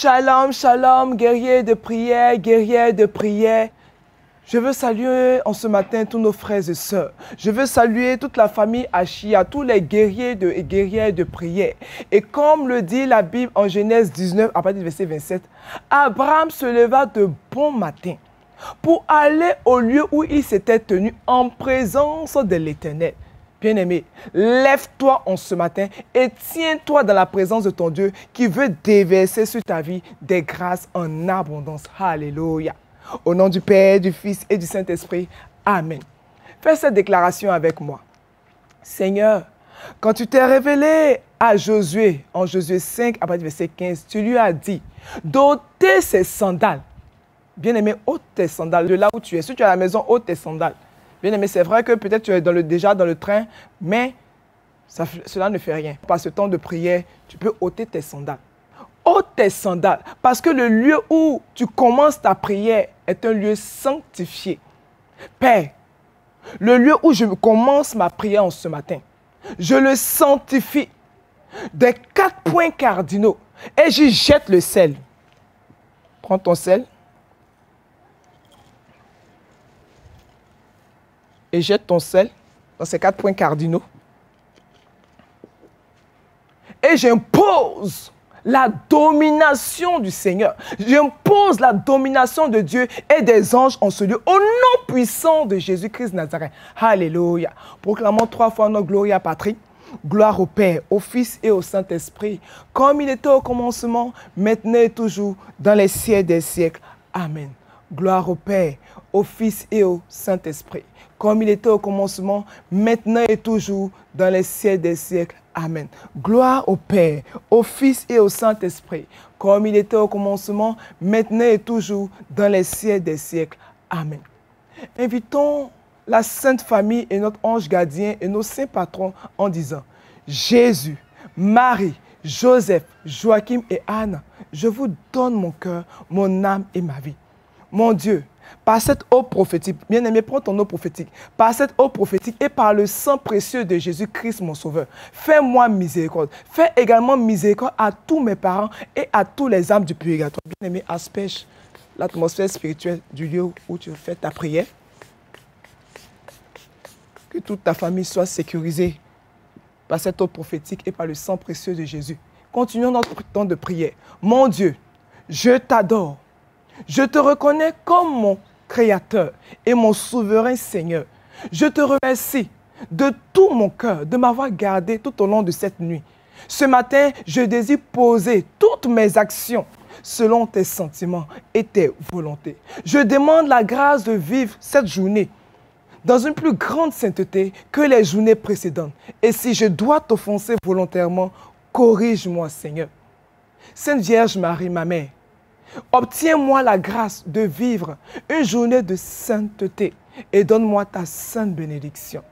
Shalom, shalom, guerriers de prière, guerrières de prière. Je veux saluer en ce matin tous nos frères et sœurs. Je veux saluer toute la famille Achia, tous les guerriers et guerrières de prière. Et comme le dit la Bible en Genèse 19, à partir du verset 27, Abraham se leva de bon matin pour aller au lieu où il s'était tenu en présence de l'Éternel. Bien-aimé, lève-toi en ce matin et tiens-toi dans la présence de ton Dieu qui veut déverser sur ta vie des grâces en abondance. Alléluia. Au nom du Père, du Fils et du Saint-Esprit. Amen. Fais cette déclaration avec moi. Seigneur, quand tu t'es révélé à Josué, en Josué 5, à partir du verset 15, tu lui as dit d'ôter ses sandales. Bien-aimé, ôte tes sandales de là où tu es. Si tu es à la maison, ôte tes sandales. Bien-aimé, c'est vrai que peut-être tu es déjà dans le train, mais cela ne fait rien. Par ce temps de prière, tu peux ôter tes sandales. Ôte tes sandales, parce que le lieu où tu commences ta prière est un lieu sanctifié. Père, le lieu où je commence ma prière en ce matin, je le sanctifie des 4 points cardinaux et j'y jette le sel. Prends ton sel et jette ton sel dans ces 4 points cardinaux. Et j'impose la domination du Seigneur. J'impose la domination de Dieu et des anges en ce lieu, au nom puissant de Jésus-Christ Nazareth. Alléluia. Proclamons 3 fois notre Gloria Patri. Gloire au Père, au Fils et au Saint-Esprit, comme il était au commencement, maintenant et toujours, dans les siècles des siècles. Amen. Gloire au Père, au Fils et au Saint-Esprit, comme il était au commencement, maintenant et toujours, dans les siècles des siècles. Amen. Gloire au Père, au Fils et au Saint-Esprit, comme il était au commencement, maintenant et toujours, dans les siècles des siècles. Amen. Invitons la Sainte Famille et notre ange gardien et nos saints patrons en disant: Jésus, Marie, Joseph, Joachim et Anne, je vous donne mon cœur, mon âme et ma vie. Mon Dieu, par cette eau prophétique, bien-aimé, prends ton eau prophétique, par cette eau prophétique et par le sang précieux de Jésus-Christ, mon Sauveur, fais-moi miséricorde. Fais également miséricorde à tous mes parents et à tous les âmes du purgatoire. Bien-aimé, asperge l'atmosphère spirituelle du lieu où tu fais ta prière. Que toute ta famille soit sécurisée par cette eau prophétique et par le sang précieux de Jésus. Continuons notre temps de prière. Mon Dieu, je t'adore. Je te reconnais comme mon Créateur et mon souverain Seigneur. Je te remercie de tout mon cœur de m'avoir gardé tout au long de cette nuit. Ce matin, je désire poser toutes mes actions selon tes sentiments et tes volontés. Je demande la grâce de vivre cette journée dans une plus grande sainteté que les journées précédentes. Et si je dois t'offenser volontairement, corrige-moi, Seigneur. Sainte Vierge Marie, ma mère, obtiens-moi la grâce de vivre une journée de sainteté et donne-moi ta sainte bénédiction.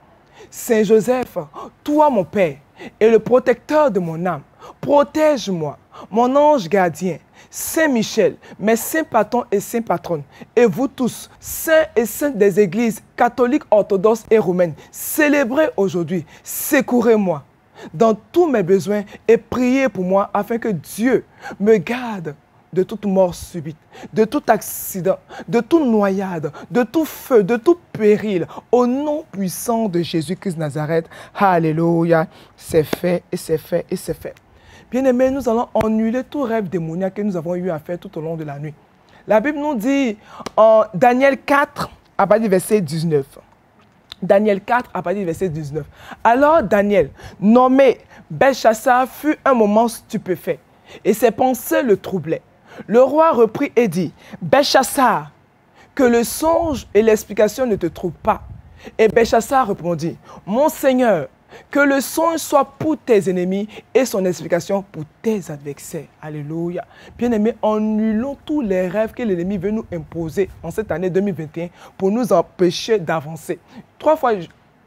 Saint Joseph, toi mon Père et le protecteur de mon âme, protège-moi, mon ange gardien, Saint Michel, mes saints patrons et saints patronnes, et vous tous, saints et saintes des églises catholiques, orthodoxes et romaines, célébrez aujourd'hui, secourez-moi dans tous mes besoins et priez pour moi afin que Dieu me garde de toute mort subite, de tout accident, de toute noyade, de tout feu, de tout péril, au nom puissant de Jésus-Christ Nazareth. Alléluia. C'est fait et c'est fait et c'est fait. Bien-aimés, nous allons annuler tout rêve démoniaque que nous avons eu à faire tout au long de la nuit. La Bible nous dit en Daniel 4, à partir du verset 19. Daniel 4, à partir du verset 19. Alors Daniel, nommé Belchassar, fut un moment stupéfait, et ses pensées le troublaient. Le roi reprit et dit: Belchassar, que le songe et l'explication ne te troublent pas. Et Belchassar répondit: Mon Seigneur, que le songe soit pour tes ennemis et son explication pour tes adversaires. Alléluia. Bien-aimés, annulons tous les rêves que l'ennemi veut nous imposer en cette année 2021 pour nous empêcher d'avancer. 3 fois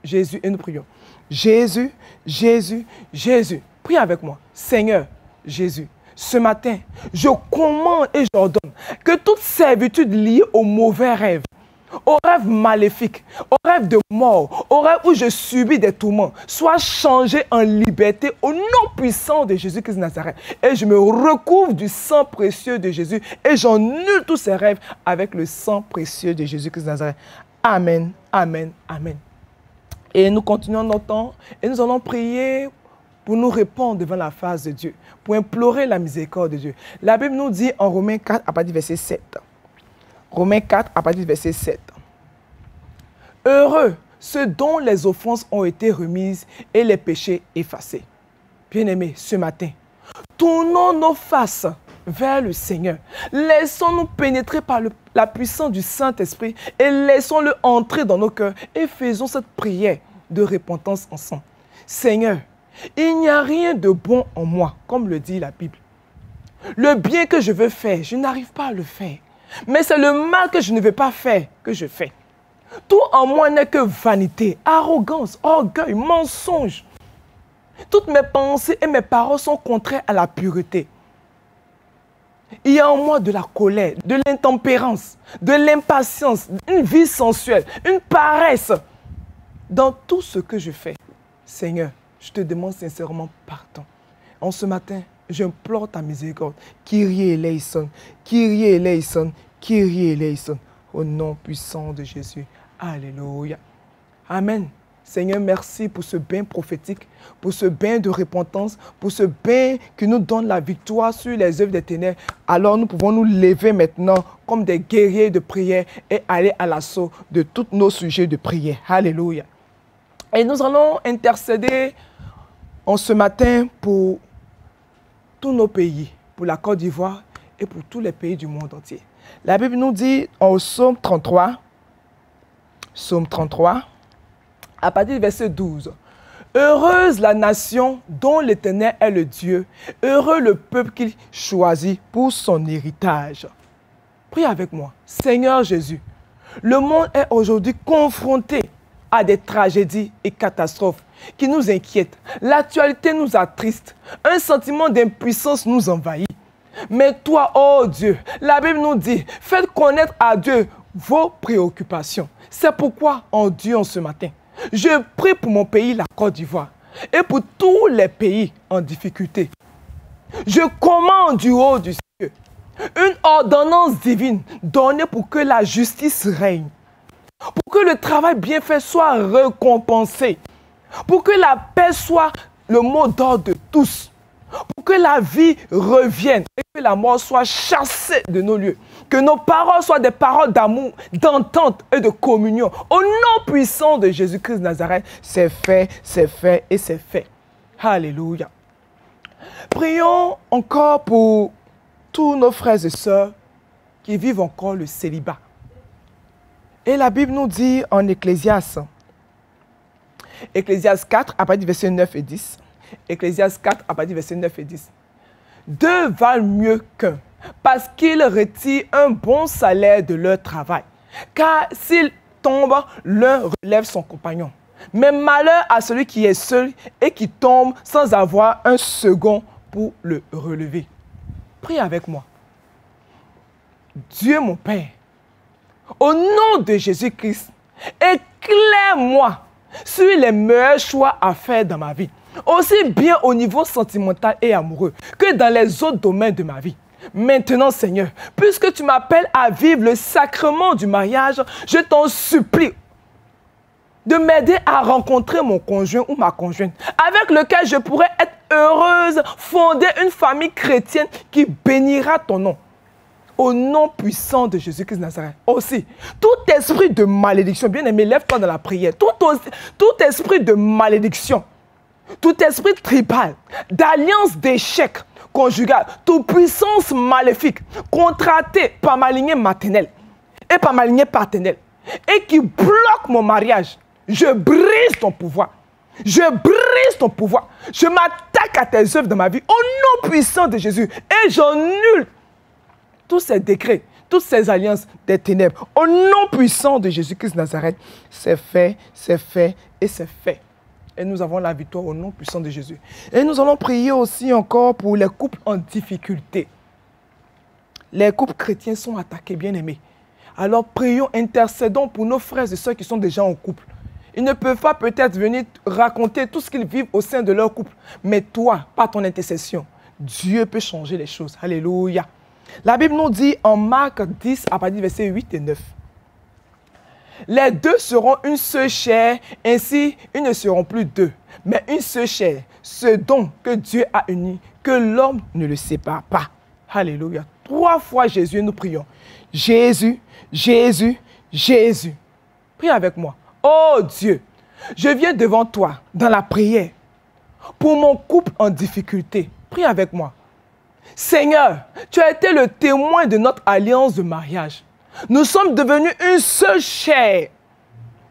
Jésus et nous prions. Jésus, Jésus, Jésus. Prie avec moi. Seigneur Jésus, ce matin, je commande et j'ordonne que toute servitude liée aux mauvais rêves, aux rêves maléfiques, aux rêves de mort, aux rêves où je subis des tourments, soient changés en liberté au nom puissant de Jésus-Christ de Nazareth. Et je me recouvre du sang précieux de Jésus et j'annule tous ces rêves avec le sang précieux de Jésus-Christ de Nazareth. Amen, amen, amen. Et nous continuons notre temps et nous allons prier pour nous répondre devant la face de Dieu, pour implorer la miséricorde de Dieu. La Bible nous dit en Romains 4 à partir du verset 7. Romains 4 à partir du verset 7. Heureux ceux dont les offenses ont été remises et les péchés effacés. Bien-aimés, ce matin, tournons nos faces vers le Seigneur. Laissons-nous pénétrer par la puissance du Saint-Esprit et laissons-le entrer dans nos cœurs et faisons cette prière de repentance ensemble. Seigneur, il n'y a rien de bon en moi, comme le dit la Bible. Le bien que je veux faire, je n'arrive pas à le faire. Mais c'est le mal que je ne veux pas faire que je fais. Tout en moi n'est que vanité, arrogance, orgueil, mensonge. Toutes mes pensées et mes paroles sont contraires à la pureté. Il y a en moi de la colère, de l'intempérance, de l'impatience, une vie sensuelle, une paresse. Dans tout ce que je fais, Seigneur, je te demande sincèrement pardon. En ce matin, j'implore ta miséricorde. Kyrie eleison, Kyrie eleison, Kyrie eleison. Au nom puissant de Jésus. Alléluia. Amen. Seigneur, merci pour ce bain prophétique, pour ce bain de repentance, pour ce bain qui nous donne la victoire sur les œuvres des ténèbres. Alors nous pouvons nous lever maintenant comme des guerriers de prière et aller à l'assaut de tous nos sujets de prière. Alléluia. Et nous allons intercéder en ce matin pour tous nos pays, pour la Côte d'Ivoire et pour tous les pays du monde entier. La Bible nous dit en Psaume 33, à partir du verset 12, « Heureuse la nation dont l'Éternel est le Dieu, heureux le peuple qu'il choisit pour son héritage. » Prie avec moi. Seigneur Jésus, le monde est aujourd'hui confronté à des tragédies et catastrophes qui nous inquiètent. L'actualité nous attriste. Un sentiment d'impuissance nous envahit. Mais toi, oh Dieu, la Bible nous dit, faites connaître à Dieu vos préoccupations. C'est pourquoi, en Dieu, en ce matin, je prie pour mon pays, la Côte d'Ivoire, et pour tous les pays en difficulté. Je commande du haut du ciel une ordonnance divine donnée pour que la justice règne, pour que le travail bien fait soit récompensé, pour que la paix soit le mot d'ordre de tous, pour que la vie revienne et que la mort soit chassée de nos lieux. Que nos paroles soient des paroles d'amour, d'entente et de communion. Au nom puissant de Jésus-Christ de Nazareth, c'est fait et c'est fait. Alléluia. Prions encore pour tous nos frères et sœurs qui vivent encore le célibat. Et la Bible nous dit en Ecclésiaste 4, à partir du verset 9 et 10. Ecclésiaste 4, à partir du verset 9 et 10. Deux valent mieux qu'un, parce qu'ils retirent un bon salaire de leur travail. Car s'ils tombent, l'un relève son compagnon. Mais malheur à celui qui est seul et qui tombe sans avoir un second pour le relever. Prie avec moi. Dieu mon Père, au nom de Jésus-Christ, éclaire-moi sur les meilleurs choix à faire dans ma vie, aussi bien au niveau sentimental et amoureux que dans les autres domaines de ma vie. Maintenant, Seigneur, puisque tu m'appelles à vivre le sacrement du mariage, je t'en supplie de m'aider à rencontrer mon conjoint ou ma conjointe, avec lequel je pourrais être heureuse, fonder une famille chrétienne qui bénira ton nom. Au nom puissant de Jésus-Christ de Nazareth. Aussi, tout esprit de malédiction, bien aimé, lève-toi dans la prière. Tout esprit de malédiction, tout esprit tribal, d'alliance d'échec conjugal, toute puissance maléfique, contractée par ma lignée maternelle et par ma lignée paternelle, et qui bloque mon mariage, je brise ton pouvoir. Je brise ton pouvoir. Je m'attaque à tes œuvres dans ma vie, au nom puissant de Jésus, et j'annule tous ces décrets, toutes ces alliances des ténèbres. Au nom puissant de Jésus-Christ de Nazareth, c'est fait et c'est fait. Et nous avons la victoire au nom puissant de Jésus. Et nous allons prier aussi encore pour les couples en difficulté. Les couples chrétiens sont attaqués, bien aimés. Alors prions, intercédons pour nos frères et sœurs qui sont déjà en couple. Ils ne peuvent pas peut-être venir raconter tout ce qu'ils vivent au sein de leur couple. Mais toi, par ton intercession, Dieu peut changer les choses. Alléluia. La Bible nous dit en Marc 10, à partir du verset 8 et 9. Les deux seront une seule chair, ainsi ils ne seront plus deux, mais une seule chair. Ce don que Dieu a uni, que l'homme ne le sépare pas. Alléluia. 3 fois Jésus, nous prions. Jésus, Jésus, Jésus. Prie avec moi. Oh Dieu, je viens devant toi dans la prière pour mon couple en difficulté. Prie avec moi. Seigneur, tu as été le témoin de notre alliance de mariage. Nous sommes devenus une seule chair.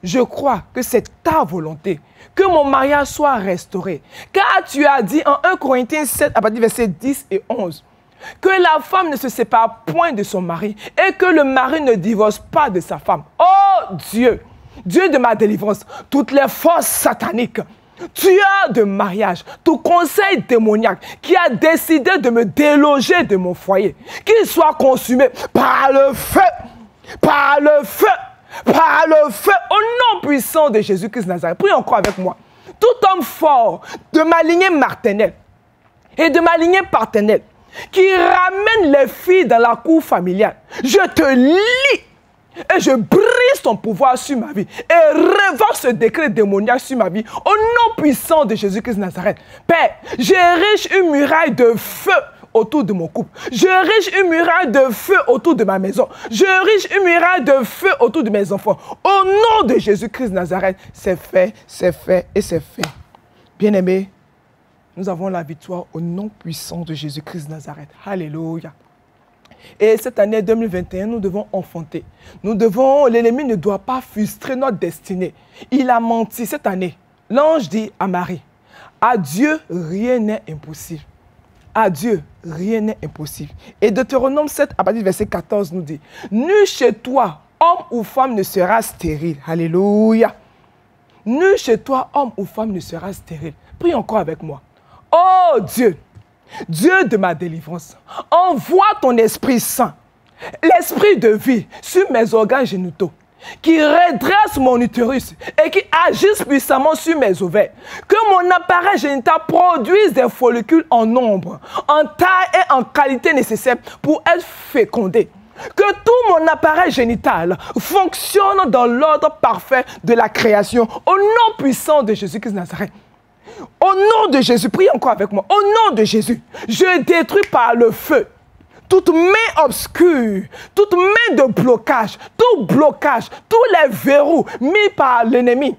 Je crois que c'est ta volonté que mon mariage soit restauré. Car tu as dit en 1 Corinthiens 7, à partir du verset 10 et 11, que la femme ne se sépare point de son mari et que le mari ne divorce pas de sa femme. Oh Dieu, Dieu de ma délivrance, toutes les forces sataniques, tueurs de mariage, tout conseil démoniaque qui a décidé de me déloger de mon foyer, qu'il soit consumé par le feu, par le feu, par le feu, au nom puissant de Jésus-Christ de Nazareth. Prie encore avec moi. Tout homme fort de ma lignée maternelle et de ma lignée paternelle qui ramène les filles dans la cour familiale, je te lie et je brise ton pouvoir sur ma vie et révoque ce décret démoniaque sur ma vie au nom puissant de Jésus-Christ de Nazareth. Père, j'érige une muraille de feu autour de mon couple. J'érige une muraille de feu autour de ma maison. J'érige une muraille de feu autour de mes enfants. Au nom de Jésus-Christ de Nazareth, c'est fait et c'est fait. Bien-aimés, nous avons la victoire au nom puissant de Jésus-Christ de Nazareth. Alléluia. Et cette année 2021, nous devons enfanter. L'ennemi ne doit pas frustrer notre destinée. Il a menti cette année. L'ange dit à Marie, à Dieu, rien n'est impossible. À Dieu, rien n'est impossible. Et Deutéronome 7, à partir du verset 14, nous dit, nul chez toi, homme ou femme, ne sera stérile. Alléluia. Nul chez toi, homme ou femme, ne sera stérile. Prie encore avec moi. Oh Dieu, Dieu de ma délivrance, envoie ton Esprit Saint, l'Esprit de vie sur mes organes génitaux, qui redresse mon utérus et qui agisse puissamment sur mes ovaires. Que mon appareil génital produise des follicules en nombre, en taille et en qualité nécessaire pour être fécondé. Que tout mon appareil génital fonctionne dans l'ordre parfait de la création. Au nom puissant de Jésus-Christ de Nazareth. Au nom de Jésus, prie encore avec moi. Au nom de Jésus, je détruis par le feu toute main obscure, toute main de blocage, tous les verrous mis par l'ennemi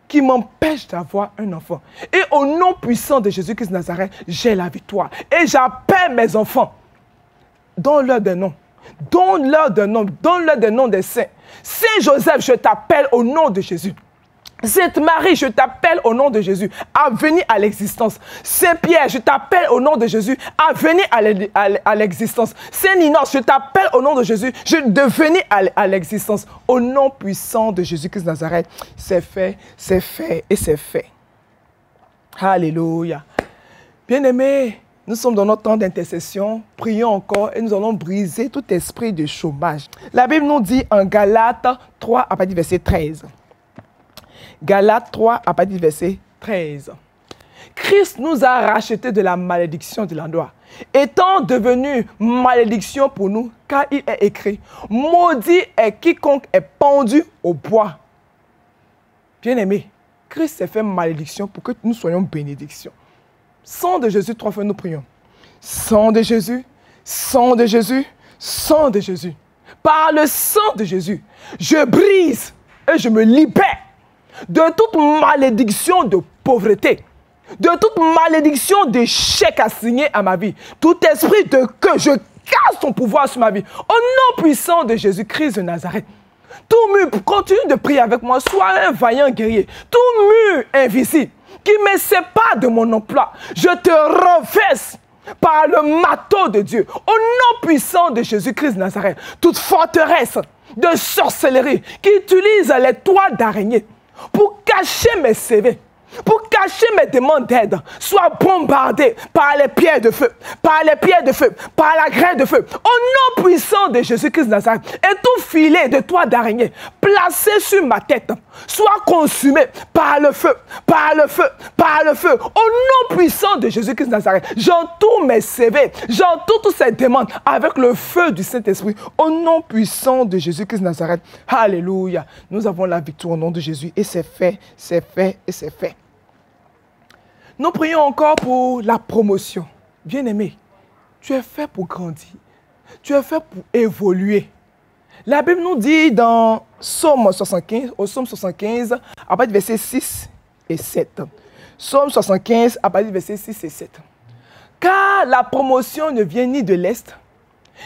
qui m'empêchent d'avoir un enfant. Et au nom puissant de Jésus-Christ de Nazareth, j'ai la victoire. Et j'appelle mes enfants. Donne-leur des noms. Donne-leur des noms. Donne-leur des noms des saints. Saint Joseph, je t'appelle au nom de Jésus. Sainte Marie, je t'appelle au nom de Jésus à venir à l'existence. Saint Pierre, je t'appelle au nom de Jésus à venir à l'existence. Saint Ninos, je t'appelle au nom de Jésus de venir à l'existence. Au nom puissant de Jésus-Christ de Nazareth, c'est fait et c'est fait. Alléluia. Bien-aimés, nous sommes dans notre temps d'intercession. Prions encore et nous allons briser tout esprit de chômage. La Bible nous dit en Galates 3, à partir du verset 13. Galates 3, à partir du verset 13. Christ nous a rachetés de la malédiction de la loi, étant devenu malédiction pour nous, car il est écrit, maudit est quiconque est pendu au bois. Bien-aimé, Christ s'est fait malédiction pour que nous soyons bénédiction. Sang de Jésus, 3 fois nous prions. Sang de Jésus, sang de Jésus, sang de Jésus. Par le sang de Jésus, je brise et je me libère de toute malédiction de pauvreté, de toute malédiction d'échec assigné à ma vie, tout esprit de que je casse ton pouvoir sur ma vie, au nom puissant de Jésus-Christ de Nazareth. Tout mur, continue de prier avec moi, sois un vaillant guerrier, tout mur invisible qui me sépare de mon emploi, je te renverse par le marteau de Dieu, au nom puissant de Jésus-Christ de Nazareth. Toute forteresse de sorcellerie qui utilise les toiles d'araignée pour cacher mes CV, pour cacher mes demandes d'aide, soient bombardés par les pierres de feu, par les pierres de feu, par la grêle de feu. Au nom puissant de Jésus-Christ de Nazareth, et tout filet de toile d'araignée placé sur ma tête soit consumé par le feu, par le feu, par le feu. Au nom puissant de Jésus-Christ de Nazareth, j'entoure mes CV, j'entoure toutes ces demandes avec le feu du Saint-Esprit. Au nom puissant de Jésus-Christ de Nazareth, alléluia. Nous avons la victoire au nom de Jésus et c'est fait, c'est fait et c'est fait. Nous prions encore pour la promotion. Bien-aimé, tu es fait pour grandir. Tu es fait pour évoluer. La Bible nous dit dans Psaume 75, au Psaume 75, à partir du verset 6 et 7. Psaume 75, à partir du verset 6 et 7. Car la promotion ne vient ni de l'Est,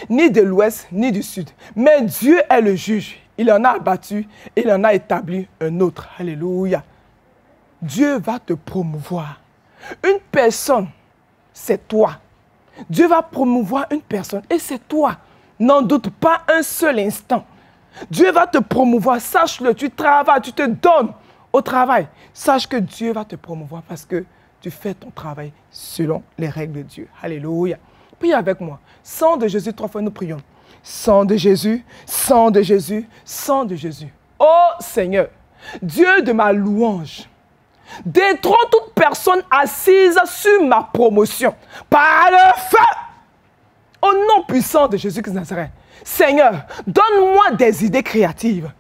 ni de l'Ouest, ni du Sud. Mais Dieu est le juge. Il en a abattu et il en a établi un autre. Alléluia. Dieu va te promouvoir. Une personne, c'est toi. Dieu va promouvoir une personne et c'est toi. N'en doute pas un seul instant. Dieu va te promouvoir. Sache-le, tu travailles, tu te donnes au travail. Sache que Dieu va te promouvoir parce que tu fais ton travail selon les règles de Dieu. Alléluia. Prie avec moi. Sang de Jésus, 3 fois nous prions. Sang de Jésus, sang de Jésus, sang de Jésus. Ô Seigneur, Dieu de ma louange, détrône toute personne assise sur ma promotion par le feu. Au nom puissant de Jésus-Christ de Nazareth, Seigneur, donne-moi des idées créatives.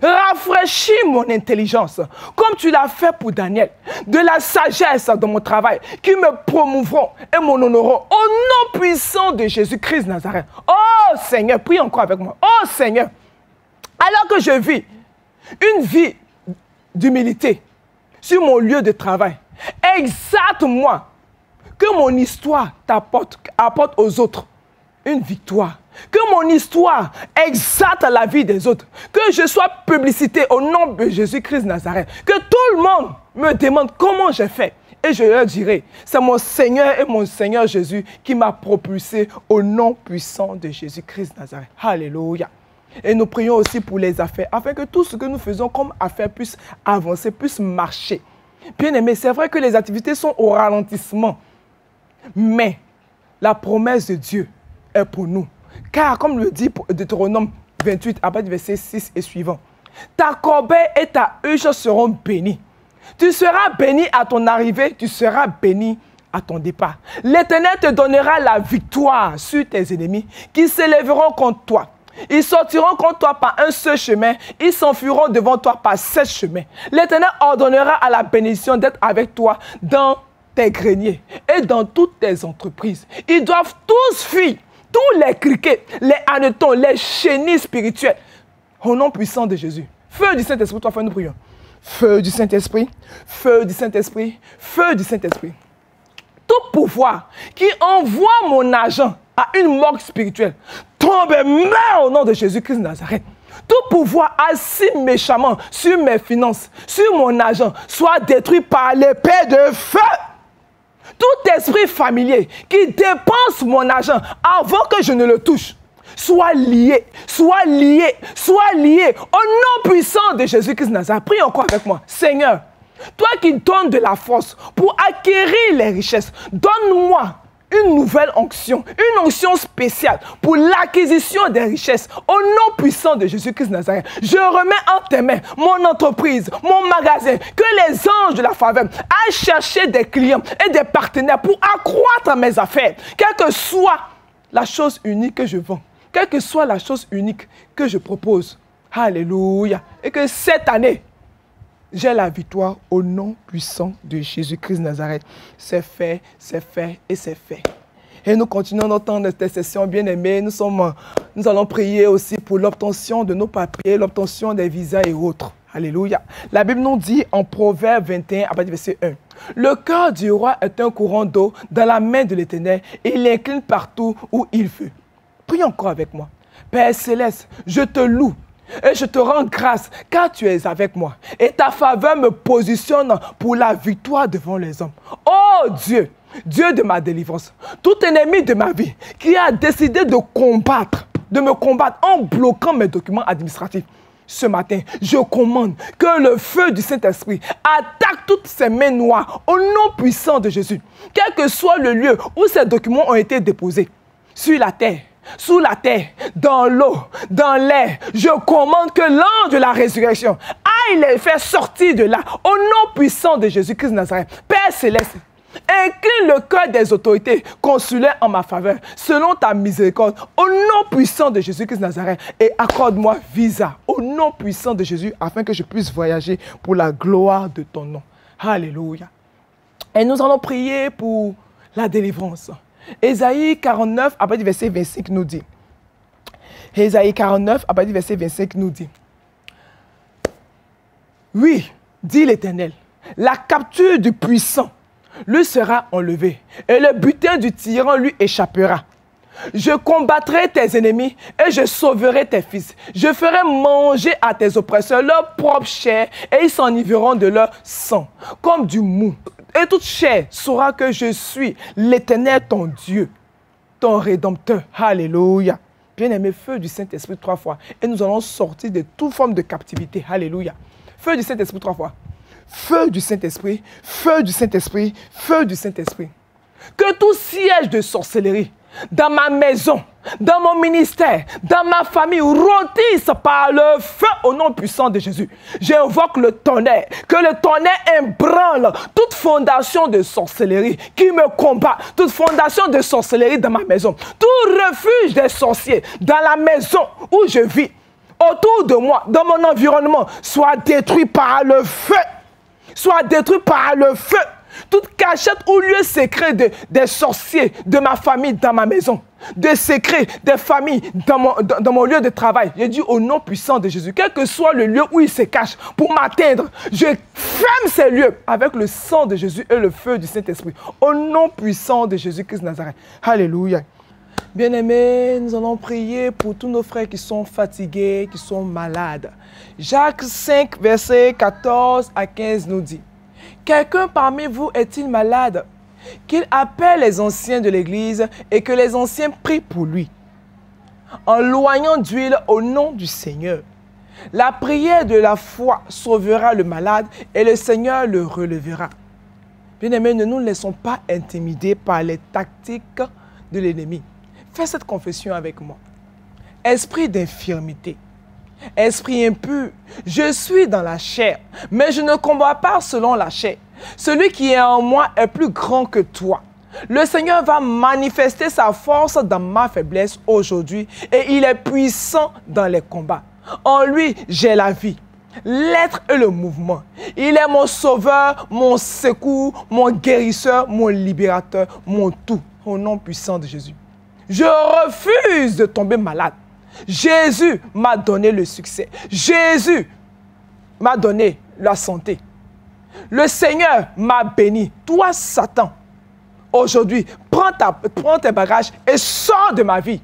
Rafraîchis mon intelligence, comme tu l'as fait pour Daniel. De la sagesse dans mon travail, qui me promouvront et m'honoreront. Au nom puissant de Jésus-Christ de Nazareth. Oh Seigneur, prie encore avec moi. Oh Seigneur, alors que je vis une vie d'humilité sur mon lieu de travail, exalte-moi que mon histoire apporte aux autres une victoire. Que mon histoire exalte la vie des autres. Que je sois publicité au nom de Jésus-Christ de Nazareth. Que tout le monde me demande comment j'ai fait. Et je leur dirai, c'est mon Seigneur et mon Seigneur Jésus qui m'a propulsé au nom puissant de Jésus-Christ de Nazareth. Alléluia. Et nous prions aussi pour les affaires, afin que tout ce que nous faisons comme affaires puisse avancer, puisse marcher. Bien-aimés, c'est vrai que les activités sont au ralentissement. Mais la promesse de Dieu est pour nous. Car, comme le dit Deutéronome 28, à partir du verset 6 et suivant, ta corbeille et ta huche seront bénies. Tu seras béni à ton arrivée, tu seras béni à ton départ. L'Éternel te donnera la victoire sur tes ennemis qui s'élèveront contre toi. Ils sortiront contre toi par un seul chemin, ils s'enfuiront devant toi par 7 chemins. L'Éternel ordonnera à la bénédiction d'être avec toi dans tes greniers et dans toutes tes entreprises. Ils doivent tous fuir. Tous les criquets, les hannetons, les chenilles spirituelles. Au nom puissant de Jésus. Feu du Saint-Esprit, 3 fois nous prions. Feu du Saint-Esprit, feu du Saint-Esprit, feu du Saint-Esprit. Tout pouvoir qui envoie mon argent à une morgue spirituelle tombe et meurt au nom de Jésus-Christ de Nazareth. Tout pouvoir assis méchamment sur mes finances, sur mon argent, soit détruit par l'épée de feu. Tout esprit familier qui dépense mon argent avant que je ne le touche, soit lié, soit lié, soit lié. Au nom puissant de Jésus-Christ de Nazareth, prie encore avec moi. Seigneur, toi qui donnes de la force pour acquérir les richesses, donne-moi une nouvelle onction, une onction spéciale pour l'acquisition des richesses. Au nom puissant de Jésus-Christ de Nazareth, je remets en tes mains mon entreprise, mon magasin, que les anges de la faveur aillent chercher des clients et des partenaires pour accroître mes affaires. Quelle que soit la chose unique que je vends, quelle que soit la chose unique que je propose. Alléluia. Et que cette année, j'ai la victoire au nom puissant de Jésus-Christ de Nazareth. C'est fait et c'est fait. Et nous continuons notre temps d'intercession, bien-aimés. Nous allons prier aussi pour l'obtention de nos papiers, l'obtention des visas et autres. Alléluia. La Bible nous dit en Proverbe 21, à partir du verset 1. Le cœur du roi est un courant d'eau dans la main de l'Éternel et il incline partout où il veut. Prie encore avec moi. Père Céleste, je te loue. Et je te rends grâce car tu es avec moi. Et ta faveur me positionne pour la victoire devant les hommes. Oh Dieu, Dieu de ma délivrance, tout ennemi de ma vie qui a décidé de me combattre en bloquant mes documents administratifs. ce matin, je commande que le feu du Saint-Esprit attaque toutes ces mains noires au nom puissant de Jésus. Quel que soit le lieu où ces documents ont été déposés, sur la terre, sous la terre, dans l'eau, dans l'air, je commande que l'ange de la résurrection aille les faire sortir de là, au nom puissant de Jésus-Christ de Nazareth. Père Céleste, incline le cœur des autorités consulaires en ma faveur, selon ta miséricorde, au nom puissant de Jésus-Christ de Nazareth, et accorde-moi visa, au nom puissant de Jésus, afin que je puisse voyager pour la gloire de ton nom. Alléluia. Et nous allons prier pour la délivrance. Ésaïe 49, à partir du verset 25, nous dit. Ésaïe 49, à partir du verset 25, nous dit. Oui, dit l'Éternel, la capture du puissant lui sera enlevée, et le butin du tyran lui échappera. Je combattrai tes ennemis et je sauverai tes fils. Je ferai manger à tes oppresseurs leur propre chair et ils s'enivreront de leur sang, comme du mou. Et toute chair saura que je suis l'Éternel ton Dieu, ton Rédempteur. Alléluia. Bien-aimé, feu du Saint-Esprit 3 fois. Et nous allons sortir de toute forme de captivité. Alléluia. Feu du Saint-Esprit 3 fois. Feu du Saint-Esprit, feu du Saint-Esprit, feu du Saint-Esprit. Que tout siège de sorcellerie dans ma maison, dans mon ministère, dans ma famille, rôtisse par le feu au nom puissant de Jésus. J'invoque le tonnerre, que le tonnerre ébranle toute fondation de sorcellerie qui me combat, toute fondation de sorcellerie dans ma maison, tout refuge des sorciers dans la maison où je vis, autour de moi, dans mon environnement, soit détruit par le feu. Soit détruit par le feu. Toute cachette ou lieu secret des sorciers de ma famille dans ma maison. Des secrets des familles dans mon lieu de travail. J'ai dit au nom puissant de Jésus, quel que soit le lieu où il se cache pour m'atteindre, je ferme ces lieux avec le sang de Jésus et le feu du Saint-Esprit. Au nom puissant de Jésus-Christ de Nazareth. Alléluia. Bien-aimés, nous allons prier pour tous nos frères qui sont fatigués, qui sont malades. Jacques 5, versets 14 à 15 nous dit, « Quelqu'un parmi vous est-il malade? Qu'il appelle les anciens de l'Église et que les anciens prient pour lui, en loignant d'huile au nom du Seigneur. La prière de la foi sauvera le malade et le Seigneur le relèvera. » Bien-aimés, ne nous laissons pas intimider par les tactiques de l'ennemi. Fais cette confession avec moi. Esprit d'infirmité, esprit impur, je suis dans la chair, mais je ne combats pas selon la chair. Celui qui est en moi est plus grand que toi. Le Seigneur va manifester sa force dans ma faiblesse aujourd'hui et il est puissant dans les combats. En lui, j'ai la vie, l'être et le mouvement. Il est mon sauveur, mon secours, mon guérisseur, mon libérateur, mon tout, au nom puissant de Jésus. Je refuse de tomber malade. Jésus m'a donné le succès. Jésus m'a donné la santé. Le Seigneur m'a béni. Toi, Satan, aujourd'hui, prends tes bagages et sors de ma vie.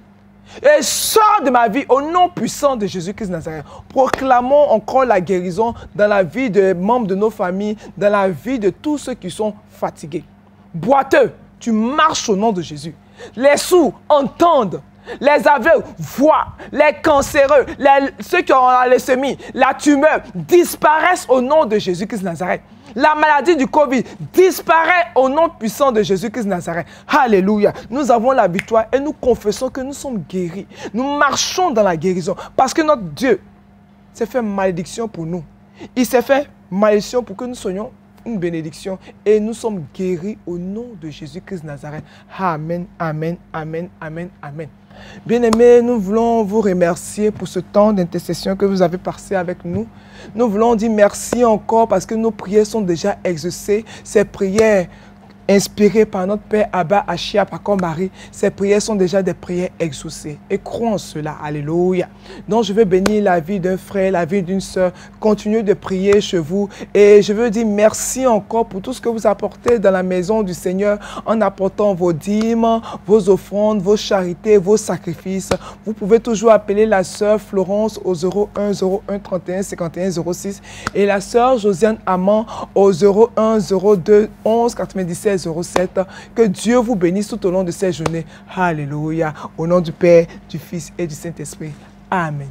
Et sors de ma vie au nom puissant de Jésus-Christ de Nazareth. Proclamons encore la guérison dans la vie des membres de nos familles, dans la vie de tous ceux qui sont fatigués. Boiteux, tu marches au nom de Jésus. Les sourds entendent, les aveugles voient, les cancéreux, ceux qui ont la leucémie, la tumeur disparaissent au nom de Jésus-Christ de Nazareth. La maladie du Covid disparaît au nom puissant de Jésus-Christ de Nazareth. Alléluia. Nous avons la victoire et nous confessons que nous sommes guéris. Nous marchons dans la guérison parce que notre Dieu s'est fait malédiction pour nous. Il s'est fait malédiction pour que nous soyons une bénédiction et nous sommes guéris au nom de Jésus-Christ de Nazareth. Amen, amen, amen, amen, amen. Bien-aimés, nous voulons vous remercier pour ce temps d'intercession que vous avez passé avec nous. Nous voulons dire merci encore parce que nos prières sont déjà exaucées. Ces prières inspirées par notre Père Abba Achia Pakor Marie, ces prières sont déjà des prières exaucées. Et crois en cela. Alléluia. Donc je veux bénir la vie d'un frère, la vie d'une sœur. Continuez de prier chez vous. Et je veux dire merci encore pour tout ce que vous apportez dans la maison du Seigneur en apportant vos dîmes, vos offrandes, vos charités, vos sacrifices. Vous pouvez toujours appeler la sœur Florence au 01 01 31 51 06 et la sœur Josiane Amand au 01 02 11 97 07. Que Dieu vous bénisse tout au long de cette journée. Alléluia. Au nom du Père, du Fils et du Saint-Esprit. Amen.